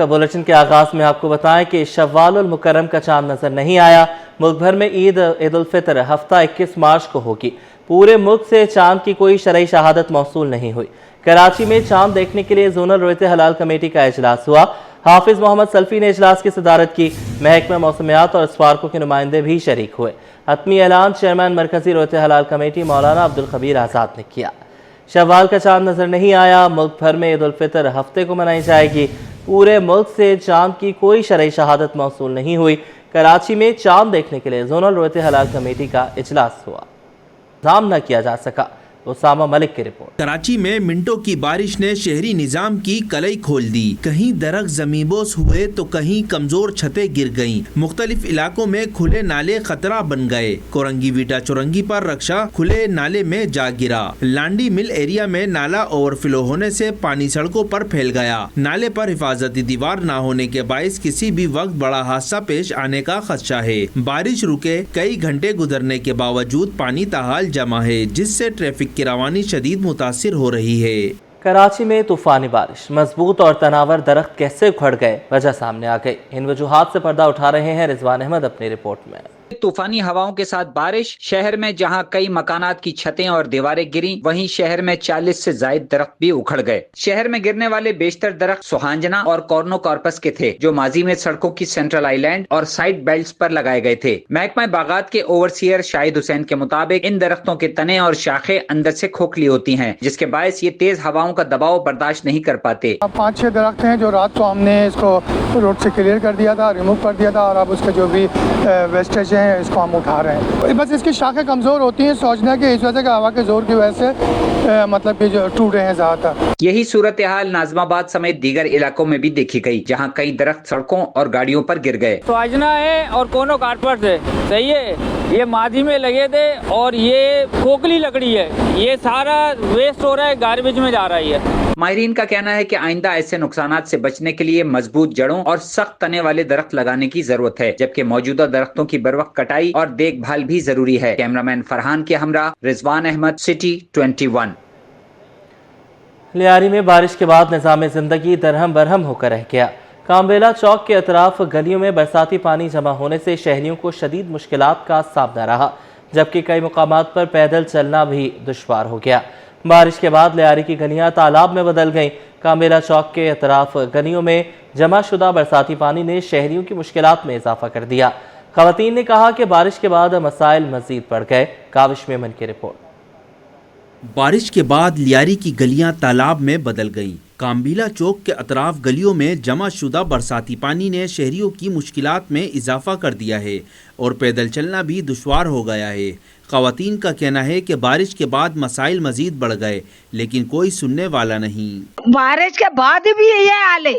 تک بلیٹن کے آغاز میں آپ کو بتائیں کہ شوال المکرم کا چاند نظر نہیں آیا۔ ملک بھر میں عید الفطر ہفتہ 21 مارچ کو ہوگی۔ پورے ملک سے چاند کی کوئی شرعی شہادت موصول نہیں ہوئی۔ کراچی میں چاند دیکھنے کے لیے زونل رویت حلال کمیٹی کا اجلاس ہوا۔ حافظ محمد سلفی نے اجلاس کی صدارت کی۔ محکمہ موسمیات اور اسپارکو کے نمائندے بھی شریک ہوئے۔ حتمی اعلان چیئرمین مرکزی رویت حلال کمیٹی مولانا عبدالخبیر آزاد نے کیا۔ شوال کا چاند نظر نہیں آیا۔ ملک بھر میں عید الفطر ہفتے کو منائی جائے گی۔ پورے ملک سے چاند کی کوئی شرعی شہادت موصول نہیں ہوئی۔ کراچی میں چاند دیکھنے کے لیے زونل رویت حلال کمیٹی کا اجلاس ہوا۔ انتظام نہ کیا جا سکا۔ اسامہ ملک کی رپورٹ۔ کراچی میں منٹوں کی بارش نے شہری نظام کی کلئی کھول دی۔ کہیں درخت زمین بوس ہوئے تو کہیں کمزور چھتیں گر گئیں۔ مختلف علاقوں میں کھلے نالے خطرہ بن گئے۔ کورنگی ویٹا چورنگی پر رکشا کھلے نالے میں جا گرا۔ لانڈی مل ایریا میں نالا اوور فلو ہونے سے پانی سڑکوں پر پھیل گیا۔ نالے پر حفاظتی دیوار نہ ہونے کے باعث کسی بھی وقت بڑا حادثہ پیش آنے کا خدشہ ہے۔ بارش رکے کئی گھنٹے گزرنے کے باوجود پانی تاحال جمع ہے، جس سے ٹریفک کی روانی شدید متاثر ہو رہی ہے۔ کراچی میں طوفانی بارش، مضبوط اور تناور درخت کیسے اکھڑ گئے، وجہ سامنے آ گئی۔ ان وجوہات سے پردہ اٹھا رہے ہیں رضوان احمد اپنی رپورٹ میں۔ طوفانی ہواؤں کے ساتھ بارش، شہر میں جہاں کئی مکانات کی چھتیں اور دیواریں گریں، وہیں شہر میں 40 سے زائد درخت بھی اکھڑ گئے۔ شہر میں گرنے والے بیشتر درخت سوہانجنا اور کورنو کارپس کے تھے، جو ماضی میں سڑکوں کی سینٹرل آئی لینڈ اور سائڈ بیلٹس پر لگائے گئے تھے۔ محکمہ باغات کے اوورسیئر شاہد حسین کے مطابق ان درختوں کے تنے اور شاخیں اندر سے کھوکھلی ہوتی ہیں، جس کے باعث یہ تیز ہواؤں کا دباؤ برداشت نہیں کر پاتے۔ 5-6 درخت ہیں جو رات کو ہم نے اس کو روڈ سے کلیئر کر دیا تھا، ریموو کر دیا تھا، اور اب اس کا جو بھی ویسٹیج ہے اس کو ہم اٹھا رہے ہیں۔ بس اس کی شاخیں کمزور ہوتی ہیں، سوچنا کہ اس وجہ سے ہوا کے زور کی وجہ سے مطلب کہ جو ٹوٹ رہے ہیں زیادہ تر۔ یہی صورتحال ناظم آباد سمیت دیگر علاقوں میں بھی دیکھی گئی، جہاں کئی درخت سڑکوں اور گاڑیوں پر گر گئے۔ سوہانجنا ہے اور کورنو کارپس ہے، صحیح ہے، یہ ماضی میں لگے تھے اور یہ کھوکھلی لکڑی ہے، یہ سارا ویسٹ ہو رہا ہے، گاربیج میں جا رہی ہے۔ ماہرین کا کہنا ہے کہ آئندہ ایسے نقصانات سے بچنے کے لیے مضبوط جڑوں اور سخت تنے والے درخت لگانے کی ضرورت ہے، جبکہ موجودہ درختوں کی بروقت کٹائی اور دیکھ بھال بھی ضروری ہے۔ کیمرامین فرحان کے ہمراہ رضوان احمد، سٹی 21۔ لیاری میں بارش کے بعد نظام زندگی درہم برہم ہو کر رہ گیا۔ کامبیلا چوک کے اطراف گلیوں میں برساتی پانی جمع ہونے سے شہریوں کو شدید مشکلات کا سامنا رہا، جبکہ کئی مقامات پر پیدل چلنا بھی دشوار ہو گیا۔ بارش کے بعد لیاری کی گلیاں تالاب میں بدل گئیں۔ کامبیلا چوک کے اطراف گلیوں میں جمع شدہ برساتی پانی نے شہریوں کی مشکلات میں اضافہ کر دیا۔ خواتین نے کہا کہ بارش کے بعد مسائل مزید بڑھ گئے۔ کاوش میمن کی رپورٹ۔ بارش کے بعد لیاری کی گلیاں تالاب میں بدل گئیں۔ کامبیلا چوک کے اطراف گلیوں میں جمع شدہ برساتی پانی نے شہریوں کی مشکلات میں اضافہ کر دیا ہے اور پیدل چلنا بھی دشوار ہو گیا ہے۔ خواتین کا کہنا ہے کہ بارش کے بعد مسائل مزید بڑھ گئے، لیکن کوئی سننے والا نہیں۔ بارش کے بعد بھی یہ حال ہے،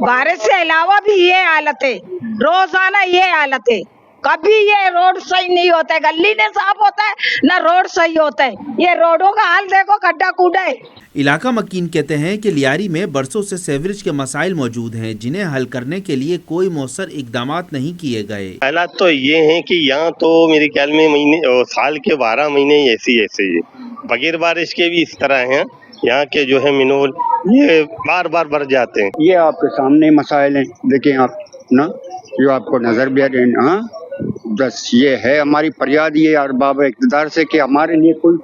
بارش سے علاوہ بھی یہ حالت ہے، روزانہ یہ حالت ہے۔ کبھی یہ روڈ صحیح نہیں ہوتا ہے، گلی نہیں صاف ہوتا ہے، نہ روڈ صحیح ہوتا ہے۔ یہ روڈوں کا حال دیکھو، کھڈا کوڈا ہے۔ علاقہ مکین کہتے ہیں کہ لیاری میں برسوں سے سیوریج کے مسائل موجود ہیں، جنہیں حل کرنے کے لیے کوئی مؤثر اقدامات نہیں کیے گئے۔ حالات تو یہ ہیں کہ یہاں تو میرے خیال میں سال کے 12 مہینے ایسے ہی بغیر بارش کے بھی اس طرح ہیں۔ یہاں کے جو ہے منول یہ بار بار بڑھ جاتے ہیں۔ یہ آپ کے سامنے مسائل ہیں، دیکھیں آپ نا، جو آپ کو نظر بھی آ رہے ہیں۔ ہاں بس یہ ہے ہماری فریاد یہ ارباب اقتدار سے کہ ہمارے لیے کوئی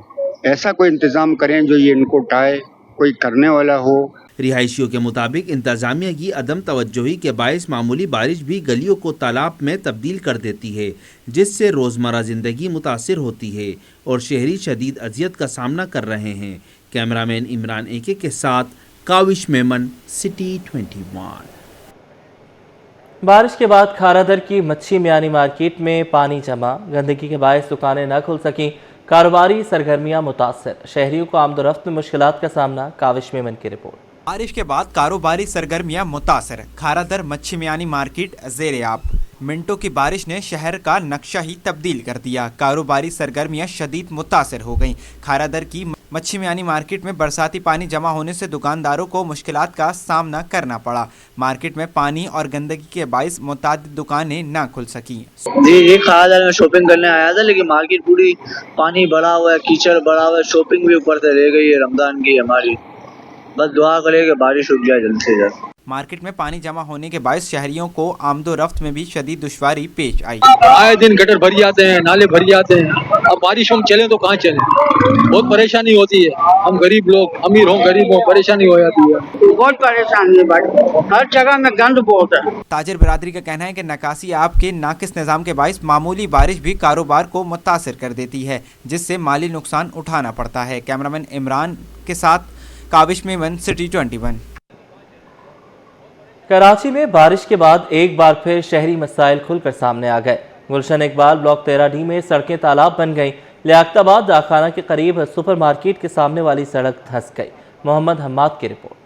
ایسا کوئی انتظام کریں جو یہ ان کو اٹھائے، کوئی کرنے والا ہو۔ رہائشیوں کے مطابق انتظامیہ کی عدم توجہی کے باعث معمولی بارش بھی گلیوں کو تالاب میں تبدیل کر دیتی ہے، جس سے روزمرہ زندگی متاثر ہوتی ہے اور شہری شدید اذیت کا سامنا کر رہے ہیں۔ کیمرامین عمران ایکے کے ساتھ کاوش میمن، سٹی 21۔ بارش کے بعد کھارا در کی مچھی میانی مارکیٹ میں پانی جمع، گندگی کے باعث دکانیں نہ کھل سکیں، کاروباری سرگرمیاں متاثر، شہریوں کو آمد و رفت میں مشکلات کا سامنا۔ کاوش میمن کی رپورٹ۔ بارش کے بعد کاروباری سرگرمیاں متاثر، کھارا در مچھی میانی مارکیٹ زیر آب۔ منٹوں کی بارش نے شہر کا نقشہ ہی تبدیل کر دیا، کاروباری سرگرمیاں شدید متاثر ہو گئیں۔ کھارا در کی مچھی میانی مارکیٹ میں برساتی پانی جمع ہونے سے دکانداروں کو مشکلات کا سامنا کرنا پڑا۔ مارکیٹ میں پانی اور گندگی کے باعث متعدد دکانیں نہ کھل سکیں۔ جی کھارا در میں شاپنگ کرنے آیا تھا، لیکن مارکیٹ پوری پانی بڑا ہوا ہے، کیچڑ بڑا ہوا ہے، شاپنگ بھی اوپر سے رہ گئی ہے رمضان کی ہماری۔ بس دعا کرے کہ بارش رک جائے جلد سے جلد۔ मार्केट में पानी जमा होने के बायस शहरियों को आमदोरफ्त में भी शदीद दुश्वारी पेश आई। आए दिन गटर भर जाते हैं, नाले भर जाते हैं। अब बारिश में चले तो कहाँ चले, बहुत परेशानी होती है। हम गरीब लोग, अमीर हो गरीब हो, परेशानी हो जाती है, बहुत परेशानी है भाई, हर जगह में गंद बहुत है। ताजिर बिरादरी का कहना है कि नकासी आब के नाकिस निज़ाम के बायस मामूली बारिश भी कारोबार को मुतासिर कर देती है, जिससे माली नुकसान उठाना पड़ता है। कैमरामैन इमरान के साथ काबिश मेमन, सिटी 21। कराची में बारिश के बाद एक बार फिर शहरी मसाइल खुलकर सामने आ गए। गुलशन इकबाल ब्लॉक 13D में सड़कें तालाब बन गईं। लियाकताबाद डाकखाना के करीब सुपर मार्केट के सामने वाली सड़क धंस गई। मोहम्मद हम्माद की रिपोर्ट।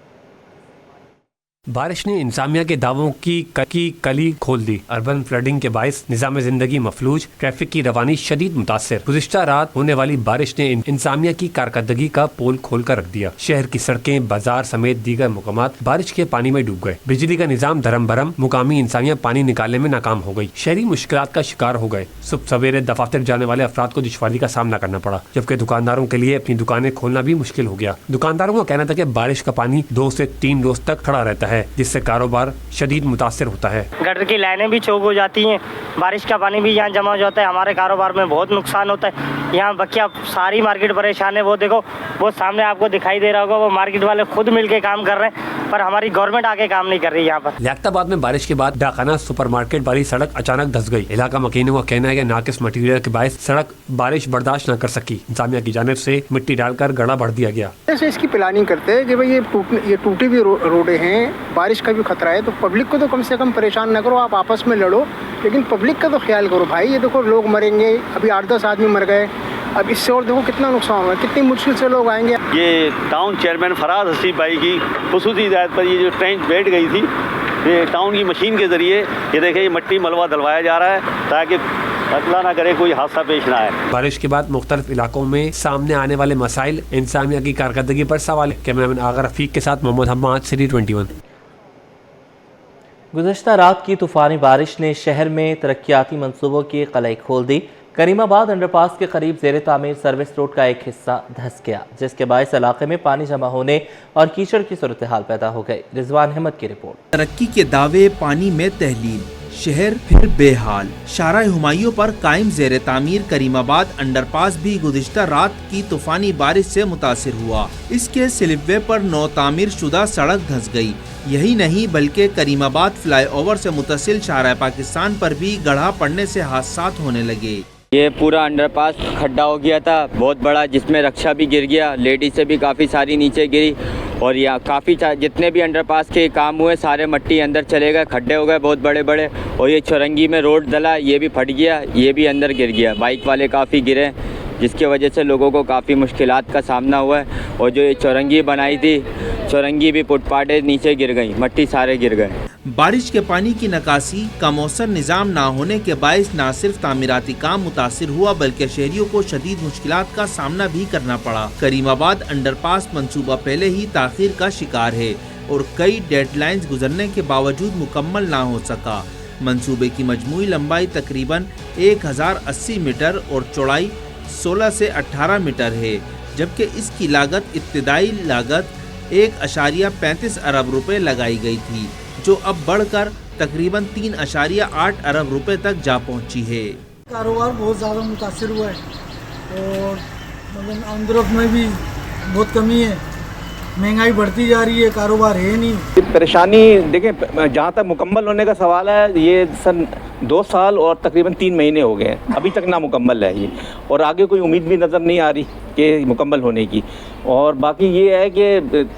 बारिश ने इंसामिया के दावों की कली खोल दी। अर्बन फ्लडिंग के बायस निज़ाम ज़िंदगी मफलूज, ट्रैफिक की रवानी शदीद मुतासिर। गुज़िश्ता रात होने वाली बारिश ने इंसामिया की कारकर्दगी का पोल खोल कर रख दिया। शहर की सड़कें, बाजार समेत दीगर मकामात बारिश के पानी में डूब गए। बिजली का निज़ाम धरम भरम, मुकामी इंसानिया पानी निकालने में नाकाम हो गई। शहरी मुश्किलात का शिकार हो गए। सुबह सवेरे दफातर जाने वाले अफराद को दुश्वारी का सामना करना पड़ा, जबकि दुकानदारों के लिए अपनी दुकानें खोलना भी मुश्किल हो गया। दुकानदारों का कहना था कि बारिश का पानी 2 से 3 रोज तक खड़ा रहता है, जिससे कारोबार शदीद मुतासिर होता है। गटर की लाइनें भी चौक हो जाती हैं, बारिश का पानी भी यहाँ जमा हो जाता है। हमारे कारोबार में बहुत नुकसान होता है। यहाँ बकिया सारी मार्केट परेशान है। वो देखो, वो सामने आपको दिखाई दे रहा होगा, वो मार्केट वाले खुद मिलके काम कर रहे हैं, पर हमारी गवर्नमेंट आके काम नहीं कर रही यहाँ पर। लियाकताबाद में बारिश के बाद डाकखाना सुपर मार्केट वाली सड़क अचानक धंस गई। इलाका मकीनों का कहना है कि नाकिस मटीरियल के बायस सड़क बारिश बर्दाश्त न कर सकी। इंतजामिया की जानिब से मिट्टी डालकर गड्ढा भर दिया गया। जैसे इसकी प्लानिंग करते हैं कि भाई ये टूटी हुई रोडें हैं, बारिश का भी खतरा है, तो पब्लिक को तो कम से कम परेशान न करो, आप आपस में लड़ो, लेकिन पब्लिक का तो ख्याल करो भाई। ये देखो लोग मरेंगे, अभी 8-10 आदमी मर गए, अब इससे और देखो कितना नुकसान हुआ, कितनी मुश्किल से लोग आएंगे। ये टाउन चेयरमैन फराज हसीब भाई की खुसूसी हिदायत पर ये जो ट्रेंच बैठ गई थी, ये टाउन की मशीन के ज़रिए ये देखें, ये मट्टी मलबा डलवाया जा रहा है ताकि अल्लाह ना करे कोई हादसा पेश ना आए। बारिश के बाद मुख्तलिफ इलाकों में सामने आने वाले मसाइल, इंसानिया की कारकर्दगी पर सवाल। कैमरामैन आगा रफीक के साथ मोहम्मद हम्माद, सिटी 21। गुज़श्ता रात की तूफ़ानी बारिश ने शहर में तरक्याती मंसूबों की कलई खोल दी। करीमाबाद अंडरपास के करीब ज़ेर तामीर सर्विस रोड का एक हिस्सा धंस गया, जिसके बायस इलाके में पानी जमा होने और कीचड़ की सूरत हाल पैदा हो गई। रिजवान अहमद की रिपोर्ट। तरक्की के दावे पानी में तहलील, शहर फिर बेहाल। शारा हुमायूं पर कायम ज़ेर तामीर करीमाबाद अंडरपास भी गुज़िश्ता रात की तूफानी बारिश से मुतासिर हुआ। इसके स्लिपवे पर नौ तामीर शुदा सड़क धंस गई। यही नहीं बल्कि करीमाबाद फ्लाईओवर से मुतसिल शारा पाकिस्तान पर भी गड्ढा पड़ने से हादसात होने लगे। ये पूरा अंडरपास खड्डा हो गया था बहुत बड़ा, जिसमें रक्षा भी गिर गया, लेडीज से भी काफ़ी सारी नीचे गिरी, और यहाँ काफ़ी जितने भी अंडरपास के काम हुए सारे मट्टी अंदर चले गए, खड्डे हो गए बहुत बड़े बड़े। और ये चौरंगी में रोड डला, ये भी फट गया, ये भी अंदर गिर गया। बाइक वाले काफ़ी गिरे, जिसके वजह से लोगों को काफ़ी मुश्किलात का सामना हुआ है। और जो ये चौरंगी बनाई थी, चौरंगी भी फुटपाटे नीचे गिर गई, मट्टी सारे गिर गए। बारिश के पानी की निकासी का मौसर निज़ाम ना होने के बायस न सिर्फ तामीराती काम मुतासिर हुआ, बल्कि शहरियों को शदीद मुश्किलात का सामना भी करना पड़ा। करीमाबाद अंडरपास मंसूबा पहले ही ताख़ीर का शिकार है और कई डेडलाइंस गुजरने के बावजूद मुकम्मल ना हो सका। मंसूबे की मजमूई लंबाई तकरीबन 1080 मीटर और चौड़ाई 16 से 18 मीटर है, जबकि इसकी लागत इब्तिदाई लागत 1.35 अरब रुपए लगाई गई थी, जो अब बढ़कर तकरीबन 3.8 अरब रुपए तक जा पहुंची है। कारोबार बहुत ज़्यादा मुतासिर हुआ है और मतलब आमदरफ्त में भी बहुत कमी है, महंगाई बढ़ती जा रही है, कारोबार है नहीं। परेशानी देखें, जहाँ तक मुकम्मल होने का सवाल है, ये सन 2 साल और तकरीबन 3 महीने हो गए हैं, अभी तक ना मुकम्मल है ये, और आगे कोई उम्मीद भी नज़र नहीं आ रही कि मुकम्मल होने की। और बाकी ये है कि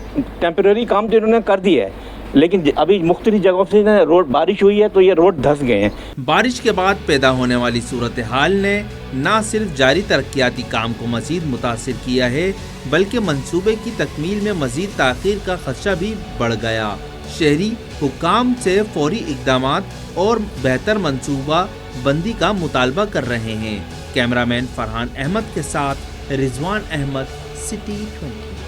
टेम्परेरी काम तो इन्होंने कर दिया है, लेकिन अभी मुख्तलिफ जगहों से रोड बारिश हुई है तो ये रोड धंस गए हैं। बारिश के बाद पैदा होने वाली सूरत हाल ने न सिर्फ जारी तरक्याती काम को मज़ीद मुतासिर किया है, बल्कि मंसूबे की तकमील में मज़ीद ताख़ीर का खदशा भी बढ़ गया। शहरी हुकाम से फौरी इक़दामात और बेहतर मंसूबा बंदी का मुतालबा कर रहे हैं। कैमरामैन फरहान अहमद के साथ रिजवान अहमद, सिटी 24।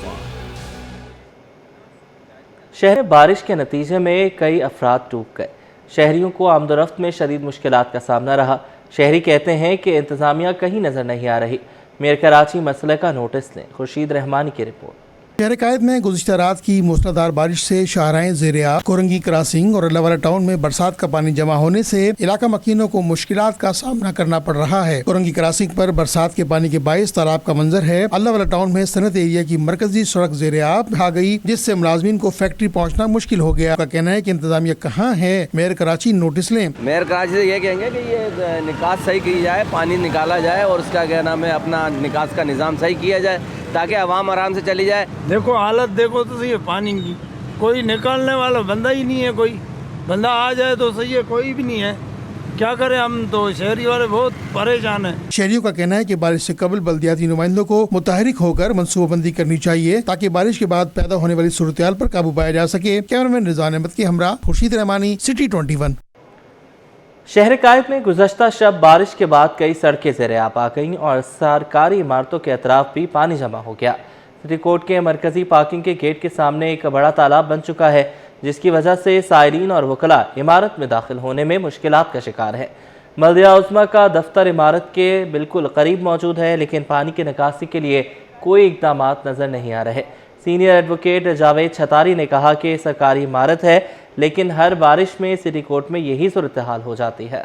शहर में बारिश के नतीजे में कई अफराद डूब गए। शहरियों को आमदोरफ्त में शदीद मुश्किलात का सामना रहा। शहरी कहते हैं कि इंतज़ामिया कहीं नज़र नहीं आ रही। मेयर कराची मसले का नोटिस लें। खुर्शीद रहमानी की रिपोर्ट। शहर कायद में गुज़िश्ता रात की मूसलाधार बारिश से शाहराएं ज़ेर-ए-आब, कोरंगी क्रॉसिंग और अल्लाहवाला टाउन में बरसात का पानी जमा होने से इलाका मकीनों को मुश्किलात का सामना करना पड़ रहा है। कोरंगी क्रॉसिंग पर बरसात के पानी के बायस तालाब का मंजर है। अल्लाहवाला टाउन में सनत एरिया की मरकजी सड़क ज़ेर-ए-आब आ गई, जिससे मुलाजमीन को फैक्ट्री पहुँचना मुश्किल हो गया। का कहना है कि इंतजामिया कहाँ है, मेयर कराची नोटिस लें। मेयर कराची से ये कहेंगे कि ये निकास सही की जाए, पानी निकाला जाए और उसका क्या नाम है अपना निकास का निज़ाम सही किया जाए ताकि आवाम आराम से चली जाए। देखो हालत देखो तो सही है पानी की, कोई निकालने वाला बंदा ही नहीं है, कोई बंदा आ जाए तो सही है, कोई भी नहीं है। क्या करें, हम तो शहरी वाले बहुत परेशान हैं। शहरियों का कहना है कि बारिश से कबल बल्दियाती नुमाइंदों को मुतहरिक होकर मनसूबाबंदी करनी चाहिए ताकि बारिश के बाद पैदा होने वाली सूरत-ए-हाल पर काबू पाया जा सके। कैमरामैन रिजवान अहमद के हमरा खुर्शीद रहमानी, सिटी 21। शहर कायद में गुज़श्ता शब बारिश के बाद कई सड़कें ज़ेर-ए-आब आ गईं और सरकारी इमारतों के अतराफ भी पानी जमा हो गया। सिटी कोर्ट के मरकजी पार्किंग के गेट के सामने एक बड़ा तालाब बन चुका है, जिसकी वजह से साइरीन और वकला इमारत में दाखिल होने में मुश्किलात का शिकार है। बल्दिया उज़्मा का दफ्तर इमारत के बिल्कुल करीब मौजूद है, लेकिन पानी की निकासी के लिए कोई इक़दामात नज़र नहीं आ रहे। सीनियर एडवोकेट जावेद छतारी ने कहा कि सरकारी इमारत है, लेकिन हर बारिश में सिटी कोर्ट में यही सूरत हाल हो जाती है।